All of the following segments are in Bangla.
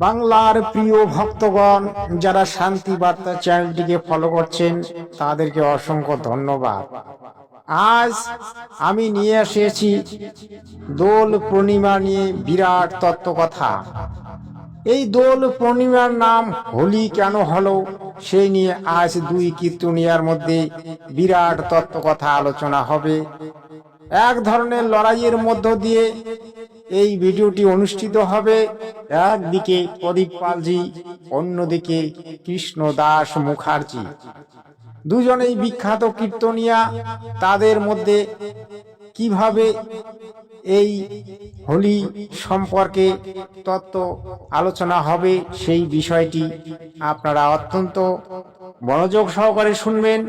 বাংলার প্রিয় ভক্তগণ, যারা শান্তি বার্তা চ্যানেলটিকে ফলো করছেন তাদেরকে অসংখ্য ধন্যবাদ। আজ আমি নিয়ে এসেছি দোল পূর্ণিমা নিয়ে বিরাট তত্ত্বকথা। এই দোল পূর্ণিমার নাম হোলি কেন হলো সেই নিয়ে আজ দুই কীর্তনিয়ার মধ্যে বিরাট তত্ত্বকথা আলোচনা হবে। এক ধরনের লড়াইয়ের মধ্য দিয়ে এই ভিডিওটি অনুষ্ঠিত হবে। একদিকে প্রদীপ পালজি, অন্যদিকে কৃষ্ণ দাস মুখার্জি, দুজনেই বিখ্যাত কীর্তনিয়া। তাদের মধ্যে কিভাবে এই হোলি সম্পর্কে তত্ত্ব আলোচনা হবে সেই বিষয়টি আপনারা অত্যন্ত মনোযোগ সহকারে শুনবেন।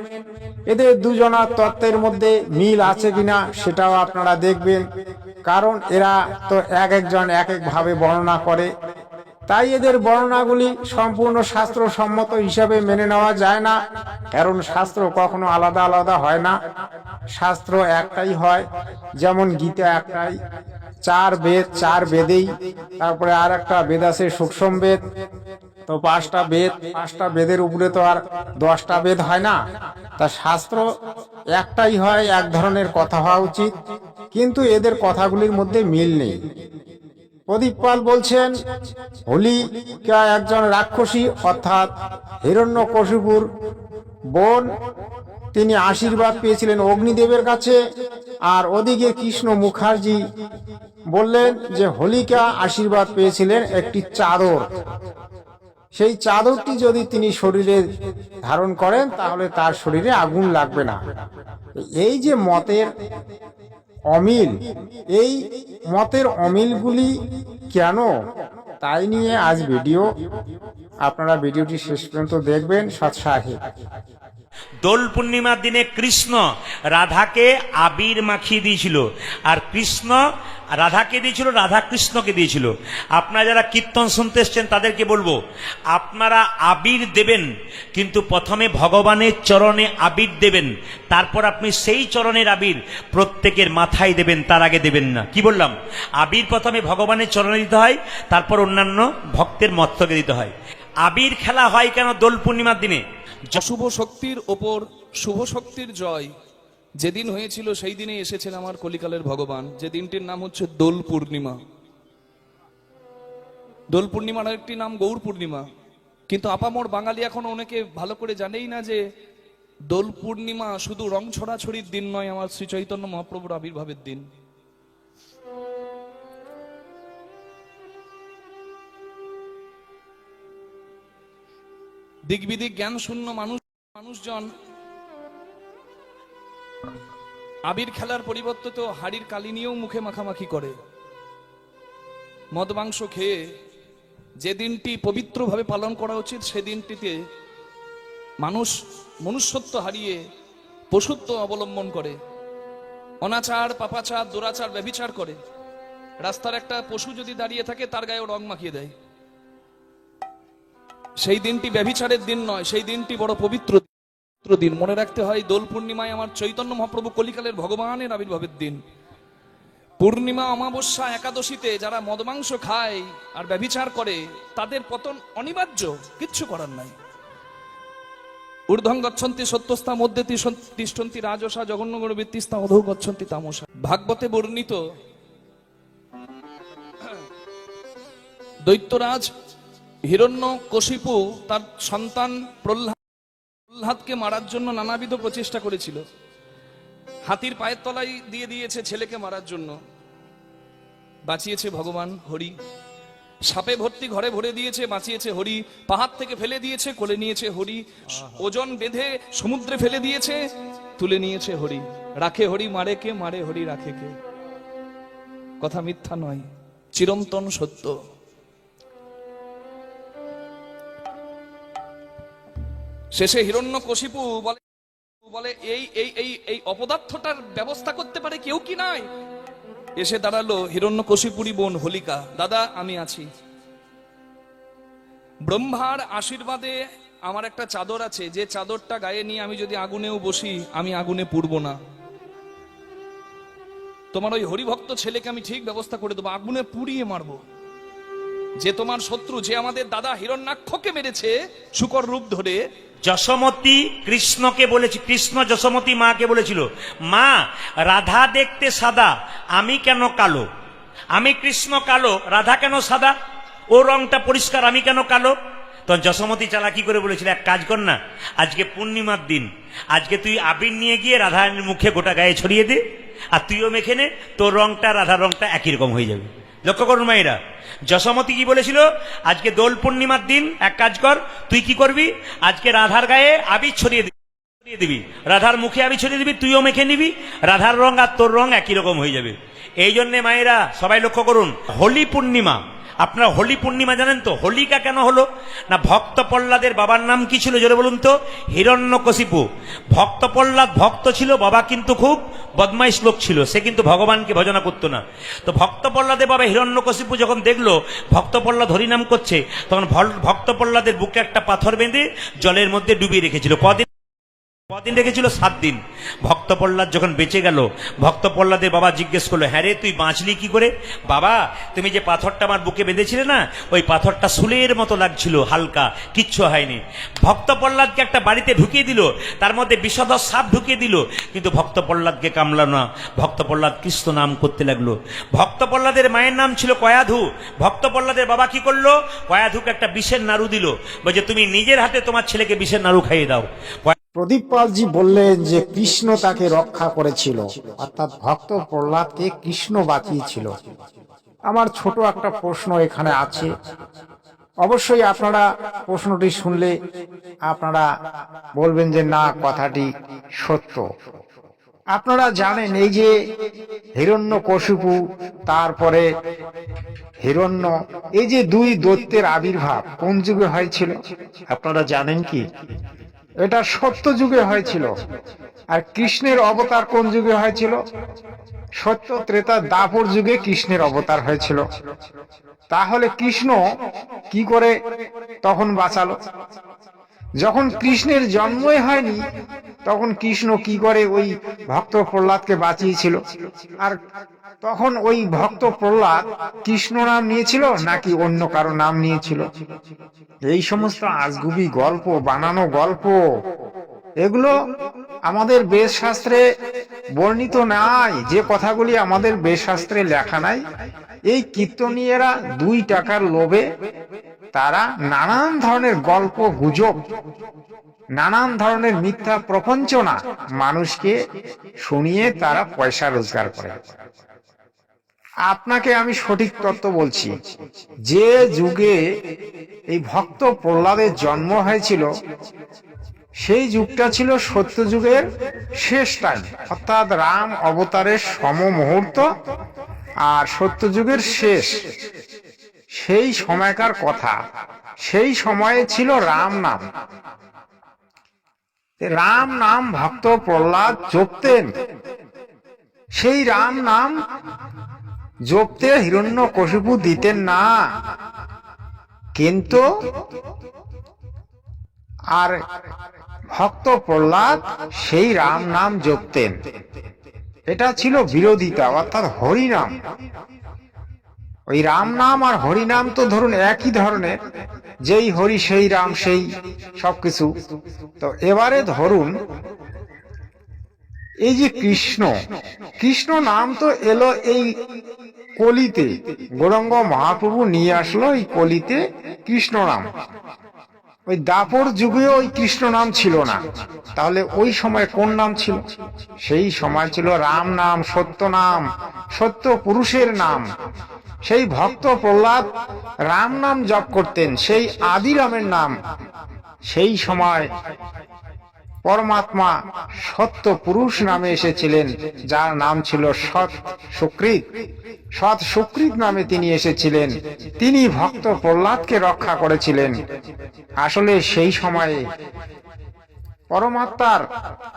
এদের দুজনার তত্ত্বের মধ্যে মিল আছে কিনা সেটাও আপনারা দেখবেন, কারণ এরা তো একজন এক একভাবে বর্ণনা করে। তাই এদের বর্ণনাগুলি সম্পূর্ণ শাস্ত্রসম্মত হিসাবে মেনে নেওয়া যায় না, কারণ শাস্ত্র কখনো আলাদা আলাদা হয় না। শাস্ত্র একটাই হয়, যেমন গীতা একটাই, চার বেদ, চার বেদেই। তারপরে আর একটা বেদ আছে সূক্ষ্ম বেদ। তো পাঁচটা বেদ, পাঁচটা বেদের উপরে তো আর 10টা বেদ হয় না। তা শাস্ত্র একটাই হয়, এক ধরনের কথা হওয়া উচিত, কিন্তু এদের কথাগুলির মধ্যে মিল নেই। প্রদীপ পাল বলছেন হোলিকা একজন রাক্ষসী, অর্থাৎ হিরণ্যকশিপুর বোন। তিনি আশীর্বাদ পেয়েছিলেন অগ্নিদেবের কাছে। আর ওদিকে কৃষ্ণ মুখার্জি বললেন যে হোলিকা আশীর্বাদ পেয়েছিলেন একটি চাদর। সেই চাদরটি যদি তিনি শরীরে ধারণ করেন তাহলে তার শরীরে আগুন লাগবে না। এই যে মতের অমিল, এই মতের অমিলগুলি কেন, তাই নিয়ে আজ ভিডিও। আপনারা ভিডিওটি শেষ পর্যন্ত দেখবেন সৎসাহে। দোল পূর্ণিমার দিনে কৃষ্ণ রাধাকে আবির মাখিয়ে দিয়েছিল, আর কৃষ্ণ রাধাকে দিয়েছিল, রাধা কৃষ্ণকে দিয়েছিল। আপনারা যারা কীর্তন শুনতে এসছেন তাদেরকে বলবো, আপনারা আবির দেবেন, কিন্তু প্রথমে ভগবানের চরণে আবির দেবেন, তারপর আপনি সেই চরণের আবির প্রত্যেকের মাথায় দেবেন, তার আগে দেবেন না। কি বললাম? আবির প্রথমে ভগবানের চরণে দিতে হয়, তারপর অন্যান্য ভক্তের মস্তকে দিতে হয়। আবির খেলা হয় কেন দোল পূর্ণিমার দিনে? অশুভ শক্তির ওপর শুভ শক্তির জয় যেদিন হয়েছিল সেই দিনে এসেছেন আমার কলিকালের ভগবান, যে দিনটির নাম হচ্ছে দোল পূর্ণিমা। দোল পূর্ণিমার একটি নাম গৌর পূর্ণিমা, কিন্তু আপামর বাঙালি এখন অনেকে ভালো করে জানেই না যে দোল পূর্ণিমা শুধু রং ছড়াছড়ির দিন নয়, আমার শ্রী চৈতন্য মহাপ্রভুর আবির্ভাবের দিন। দিকবিদিক জ্ঞান শূন্য মানুষজন আবির খেলার পরিবর্তে তো হাড়ির কালি নিয়েও মুখে মাখামাখি করে। মদ মাংস খেয়ে যে দিনটি পবিত্রভাবে পালন করা উচিত সেদিনটিতে মানুষ মনুষ্যত্ব হারিয়ে পশুত্ব অবলম্বন করে, অনাচার, পাপাচার, দুরাচার, ব্যভিচার করে। রাস্তার একটা পশু যদি দাঁড়িয়ে থাকে তার গায়ে রং মাখিয়ে দেয়। সেই দিনটি ব্যভিচারের দিন নয়, সেই দিনটি বড় পবিত্র দিন। মনে রাখতে হয় দোল পূর্ণিমায় আমার চৈতন্য মহাপ্রভু কলিকালের ভগবানের আবির্ভাবের দিন। পূর্ণিমা, অমাবস্যা, একাদশীতে যারা মদমাংস খায় আর ব্যভিচার করে তাদের পতন অনিবার্য, কিচ্ছু করার নাই। ঊর্ধ্বং গচ্ছন্তি সত্যস্তা মধ্যে তিষ্ঠন্তি রাজসা জঘন্যগুণ বৃত্তিস্তা অধৌ গচ্ছন্তি তামসা। ভাগবতে বর্ণিত দৈত্যরাজ হিরণ্যকশিপু তার সন্তান প্রহ্লাদকে মারার জন্য নানাবিধ প্রচেষ্টা করেছিল। হাতির পায়ের তলায় দিয়ে দিয়েছে ছেলেকে মারার জন্য, বাঁচিয়েছে ভগবান হরি। সাপে ভর্তি ঘরে ভরে দিয়েছে, বাঁচিয়েছে হরি। পাহাড় থেকে ফেলে দিয়েছে, কোলে নিয়েছে হরি। ওজন বেঁধে সমুদ্রে ফেলে দিয়েছে, তুলে নিয়েছে হরি। রাখে হরি, মারে কে? মারে হরি, রাখে কে? কথা মিথ্যা নয়, চিরন্তন সত্য। শেষে হিরণ্যকশিপু বলে এই এই এই এই অপদার্থটার ব্যবস্থা করতে পারে কেউ কি নাই? এসে দাঁড়ালো হিরণ্যকশিপুরী বোন হোলিকা। দাদা, আমি আছি। ব্রহ্মার আশীর্বাদে আমার একটা চাদর আছে, যে চাদরটা গায়ে নিয়ে আমি যদি আগুনেও বসি আমি আগুনে পুড়ব না। তোমার ওই হরিভক্ত ছেলেকে আমি ঠিক ব্যবস্থা করে দেবো, আগুনে পুড়িয়ে মারবো। যে তোমার শত্রু, যে আমাদের দাদা হিরণ্যাক্ষকে মেরেছে শূকর রূপ ধরে, যশোমতী কৃষ্ণকে বলেছি, কৃষ্ণ যশোমতী মাকে বলেছিল, মা রাধা দেখতে সাদা, আমি কেন কালো? আমি কৃষ্ণ কালো, রাধা কেন সাদা? ও রংটা পরিষ্কার, আমি কেন কালো? তখন যশোমতী চালাকি করে বলেছিল, এক কাজ কর না, আজকে পূর্ণিমার দিন, আজকে তুই আবির নিয়ে গিয়ে রাধার মুখে গোটা গায়ে ছড়িয়ে দে, আর তুইও মেখে নে, তোর রংটা রাধার রংটা একই রকম হয়ে যাবে। লক্ষ্য করুন মায়েরা, যশোমতী কি বলেছিল, আজকে দোল পূর্ণিমার দিন, এক কাজ কর, তুই কি করবি, আজকে রাধার গায়ে আবির ছড়িয়ে দিবি, রাধার মুখে আবির ছড়িয়ে দিবি, তুইও মেখে নিবি, রাধার রং আর তোর রং একই রকম হয়ে যাবে। এই জন্যে মায়েরা সবাই লক্ষ্য করুন, হোলি পূর্ণিমা, আপনারা হোলি পূর্ণিমা জানেন তো? হোলিকা কেন হলো না, ভক্ত প্রহ্লাদের বাবার নাম কি ছিল জোরে বলুন তো? হিরণ্যকশিপু। ভক্ত প্রহ্লাদ ভক্ত ছিল, বাবা কিন্তু খুব বদমাইশ লোক ছিল, সে কিন্তু ভগবানকে ভজনা করতো না। তো ভক্ত প্রহ্লাদের বাবা হিরণ্যকশিপু যখন দেখলো ভক্ত প্রহ্লাদ হরিনাম করছে, তখন ভক্ত প্রহ্লাদের বুকে একটা পাথর বেঁধে জলের মধ্যে ডুবিয়ে রেখেছিল। কদিন রেখেছিল? 7 দিন। ভক্ত প্রহ্লাদ যখন বেঁচে গেল, ভক্ত প্রহ্লাদের বাবা জিজ্ঞেস করলো, হ্যাঁ রে তুই বাঁচলি কি করে? বাবা তুমি যে পাথরটা আমার বুকে বেঁধেছিলে না, ওই পাথরটা শুলের মতো লাগছিল, হালকা, কিচ্ছু হয়নি। ভক্ত প্রহ্লাদকে একটা বাড়িতে ঢুকিয়ে দিল, তার মধ্যে বিষধর সাপ ঢুকিয়ে দিল, কিন্তু ভক্ত প্রহ্লাদকে কামড়ালো না। ভক্ত প্রহ্লাদ কৃষ্ণ নাম করতে লাগলো। ভক্ত প্রহ্লাদের মায়ের নাম ছিল কয়াধু। ভক্ত প্রহ্লাদের বাবা কি করলো, কয়াধুকে একটা বিষের নাড়ু দিল, বলছে তুমি নিজের হাতে তোমার ছেলেকে বিষের নাড়ু খাইয়ে দাও। প্রদীপ পালজি বললেন যে কৃষ্ণ তাকে রক্ষা করেছিল, অর্থাৎ ভক্ত প্রহ্লাদকে কৃষ্ণ বাঁচিয়েছিল। আমার ছোট একটা প্রশ্ন এখানে আছে, অবশ্যই আপনারা প্রশ্নটি শুনলে আপনারা বলবেন যে না, কথাটি সত্য। আপনারা জানেন এই যে হিরণ্যকশিপু, তারপরে হিরণ্য, এই যে দুই দৈত্যের আবির্ভাব কোন যুগে হয়েছিল আপনারা জানেন কি? এটা সত্য যুগে হয়েছিল। আর কৃষ্ণের অবতার কোন যুগে হয়েছিল? সত্য ত্রেতা দ্বাপর যুগে কৃষ্ণের অবতার হয়েছিল। তাহলে কৃষ্ণ কি করে তখন বাঁচালো? যখন কৃষ্ণের জন্মই হয়নি তখন কৃষ্ণ কি করে ওই ভক্ত প্রহ্লাদকে বাঁচিয়েছিল? আর তখন ওই ভক্ত প্রহ্লাদ কৃষ্ণ নাম নিয়েছিল নাকি অন্য কারো নাম নিয়েছিল? এই সমস্ত আজগুবি গল্প, বানানো গল্প, এগুলো আমাদের বেদ শাস্ত্রে বর্ণিত নাই। যে কথাগুলি আমাদের বেদ শাস্ত্রে লেখা নাই, এই কীর্তনীয়রা 2 টাকার লোভে তারা নানান ধরনের গল্প গুজব, নানান ধরনের মিথ্যা প্রপঞ্চনা মানুষকে শুনিয়ে তারা পয়সা রোজগার করে। আপনাকে আমি সঠিক তত্ত্ব বলছি, যে যুগে এই ভক্ত প্রহ্লাদের জন্ম হয়েছিল সেই যুগটা ছিল সত্য যুগের শেষ টাইম, অর্থাৎ রাম অবতারের সম মুহূর্ত আর সত্য যুগের শেষ, সেই সময়কার কথা। সেই সময়ে ছিল রাম নাম। রাম নাম ভক্ত প্রহ্লাদ জপতেন। সেই রাম নাম জপতে হিরণ্যকশিপু দিতেন না, কিন্তু আর ভক্ত প্রহ্লাদ সেই রাম নাম জপতেন। এটা ছিল বিরোধিতা, অর্থাৎ হরিনাম। ওই রাম নাম আর হরিনাম তো ধরুন একই ধরনের, যেই হরি সেই রাম, সেই সবকিছু। তো এবারে ধরুন এই যে কৃষ্ণ, কৃষ্ণ নাম তো এলো এই কলিতে, গৌরাঙ্গ মহাপ্রভু নিয়ে আসলো এই কলিতে কৃষ্ণ নাম। ওই দাপর যুগে ওই কৃষ্ণ নাম ছিল না, তাহলে ওই সময় কোন নাম ছিল? সেই সময় ছিল রাম নাম, সত্য নাম, সত্য পুরুষের নাম। সেই ভক্ত প্রহ্লাদ রাম নাম জপ করতেন, সেই আদি রামের নাম। সেই সময় পরমাত্মা সত্য পুরুষ নামে এসেছিলেন, যার নাম ছিল সৎ সুকৃত। সৎ সুকৃত নামে তিনি এসেছিলেন, তিনি ভক্ত প্রহ্লাদকে রক্ষা করেছিলেন। আসলে সেই সময়ে পরমাত্মার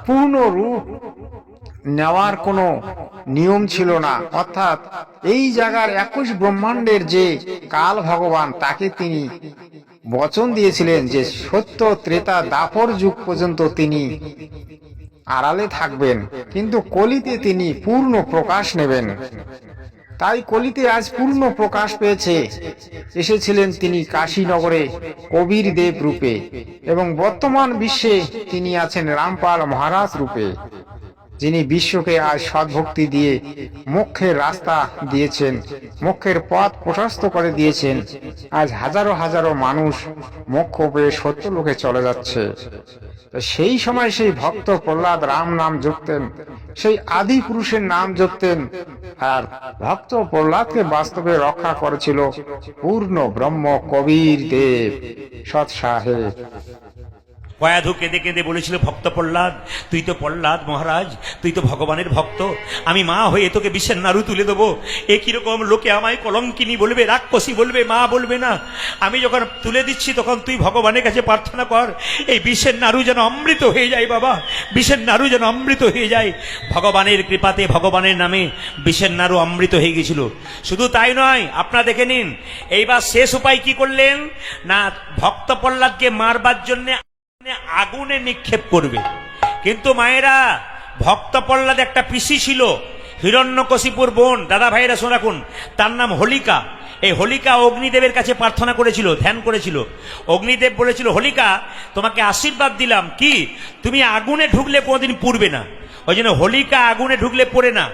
পূর্ণ রূপ নেওয়ার কোনো নিয়ম ছিল না, অর্থাৎ এই জায়গার 21 ব্রহ্মাণ্ডের যে কাল ভগবান, তাকে তিনি বচন দিয়েছিলেন যে সত্য ত্রেতা দ্বাপর যুগ পর্যন্ত তিনি আড়ালে থাকবেন, কিন্তু কলিতে তিনি পূর্ণ প্রকাশ নেবেন। তাই কলিতে আজ পূর্ণ প্রকাশ পেয়েছে। এসেছিলেন তিনি কাশীনগরে কবির দেব রূপে, এবং বর্তমান বিশ্বে তিনি আছেন রামপাল মহারাজ রূপে, যিনি বিশ্বকে আজ সদ্ভক্তি দিয়ে মোক্ষের রাস্তা দিয়েছেন, মোক্ষের পথ প্রশস্ত করে দিয়েছেন। আজ হাজারো হাজারো মানুষ মোক্ষ পেয়ে সত্যলোকে চলে যাচ্ছে। তো সেই সময় সেই ভক্ত প্রহ্লাদ রাম নাম জপতেন, সেই আদি পুরুষের নাম জপতেন, আর ভক্ত প্রহ্লাদকে বাস্তবে রক্ষা করেছিল পূর্ণ ব্রহ্ম কবির দেব সৎ সাহেব। কয়াধু কেঁদে কেঁদে বলেছিল ভক্ত প্রহ্লাদ, তুই তো প্রহ্লাদ মহারাজ, তুই তো ভগবানের ভক্ত, আমি মা হয়ে তোকে বিষের নাড়ু তুলে দেবো। এ কিরকম, লোকে আমায় কলঙ্কিনী বলবে, রাক্ষসী বলবে, মা বলবে না। আমি যখন তুলে দিচ্ছি তখন তুই ভগবানের কাছে প্রার্থনা কর, এই বিষের নাড়ু যেন অমৃত হয়ে যায় বাবা, বিষের নাড়ু যেন অমৃত হয়ে যায়। ভগবানের কৃপাতে, ভগবানের নামে বিষের নাড়ু অমৃত হয়ে গেছিল। শুধু তাই নয়, আপনারা দেখে নিন, এইবার শেষ উপায় কি করলেন না, ভক্ত প্রহ্লাদকে মারবার জন্য আগুনে নিক্ষেপ করবে। কিন্তু মায়েরা, ভক্ত প্রহ্লাদ একটা পিসি ছিল, হিরণ্যকশিপুর বোন, দাদা ভাইরা শোন রাখুন, তার নাম হোলিকা। এই হোলিকা অগ্নিদেবের কাছে প্রার্থনা করেছিল, ধ্যান করেছিল। অগ্নিদেব বলেছিল, হোলিকা তোমাকে আশীর্বাদ দিলাম, কি তুমি আগুনে ঢুকলে কোনোদিন পুড়বে না। ওই জন্য হোলিকা আগুনে ঢুকলে পড়ে না।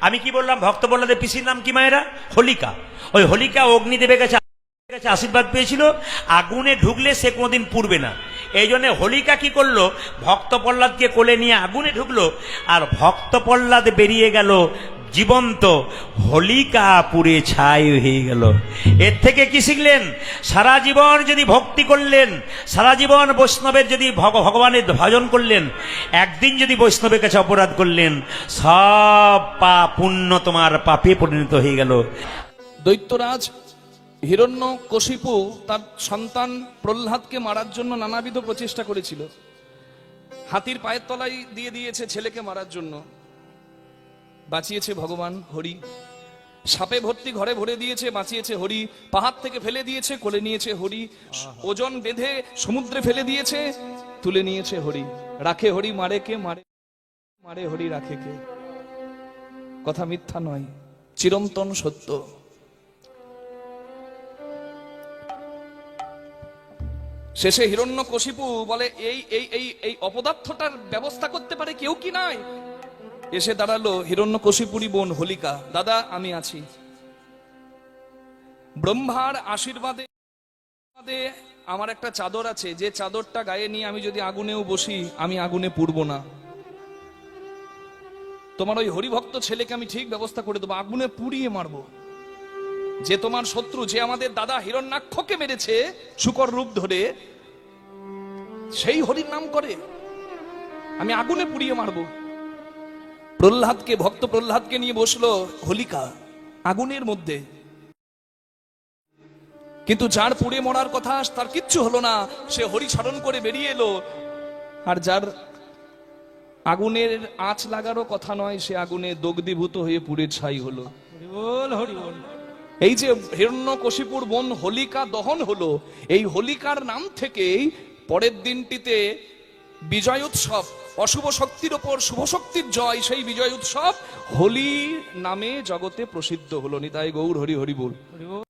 আমি কি বললাম, ভক্ত প্রহ্লাদের পিসির নাম কি মায়েরা? হোলিকা। ওই হোলিকা অগ্নিদেবের কাছে আশীর্বাদ পেয়েছিল, আগুনে ঢুকলে সে কোনোদিন পুড়বে না। এই জন্য হোলিকা কি করলো, ভক্ত প্রহ্লাদকে কোলে নিয়ে আগুনে ঢুকলো, আর ভক্ত প্রহ্লাদ বেরিয়ে গেল জীবন্ত, হোলিকা পুড়ে ছাই হয়ে গেল। এর থেকে কি শিখলেন? সারা জীবন যদি ভক্তি করলেন, সারা জীবন বৈষ্ণবের যদি ভগবানের ভজন করলেন, একদিন যদি বৈষ্ণবের কাছে অপরাধ করলেন, সব পাপ পুণ্য তোমার পাপে পরিণত হয়ে গেল। দৈত্যরাজ হিরণ্যকশিপু তার সন্তান প্রহ্লাদকে মারার জন্য নানাবিধ প্রচেষ্টা করেছিল। হাতির পায়ের তলায় দিয়ে দিয়েছে ছেলেকে মারার জন্য, বাঁচিয়েছে ভগবান হরি। সাপে ভর্তি ঘরে ভরে দিয়েছে, বাঁচিয়েছে হরি। পাহাড় থেকে ফেলে দিয়েছে, কোলে নিয়েছে হরি। ওজন বেঁধে সমুদ্রে ফেলে দিয়েছে, তুলে নিয়েছে হরি। রাখে হরি, মারে কে? মারে হরি, রাখে কে? কথা মিথ্যা নয়, চিরন্তন সত্য। শেষে হিরণ্যকশিপু বলে, এই এই এই এই অপদার্থটার ব্যবস্থা করতে পারে কেউ কি নাই? এসে দাঁড়ালো হিরণ্যকশিপুরী বোন হোলিকা। দাদা আমি আছি। ব্রহ্মার আশীর্বাদে আমার একটা চাদর আছে, যে চাদরটা গায়ে নিয়ে আমি যদি আগুনেও বসি, আমি আগুনে পুড়ব না। তোমার ওই হরিভক্ত ছেলেকে আমি ঠিক ব্যবস্থা করে দেবো, আগুনে পুড়িয়ে মারবো। যে তোমার শত্রু, যে আমাদের দাদা হিরণ্যাক্ষকে মেরেছে শুকর রূপ ধরে, সেই হরির নাম করে, আমি আগুনে পুড়িয়ে মারবো। প্রহ্লাদকে, ভক্ত প্রহ্লাদকে নিয়ে বসলো হোলিকা আগুনের মধ্যে। কিন্তু যার পুড়ে মরার কথা, তার কিচ্ছু হলো না, সে হরি স্মরণ করে বেরিয়ে এলো। আর যার আগুনের আঁচ লাগারও কথা নয়, সে আগুনে দগ্ধীভূত হয়ে পুড়ে ছাই হলো। এই যে হিরণ্যকশিপুর বোন হোলিকা দহন হলো, এই হোলিকার নাম থেকেই পরের দিনটিতে বিজয় উৎসব, অশুভ শক্তির ওপর শুভ শক্তির জয়, সেই বিজয় উৎসব হোলি নামে জগতে প্রসিদ্ধ হলো। নিতাই গৌর হরি হরি বল।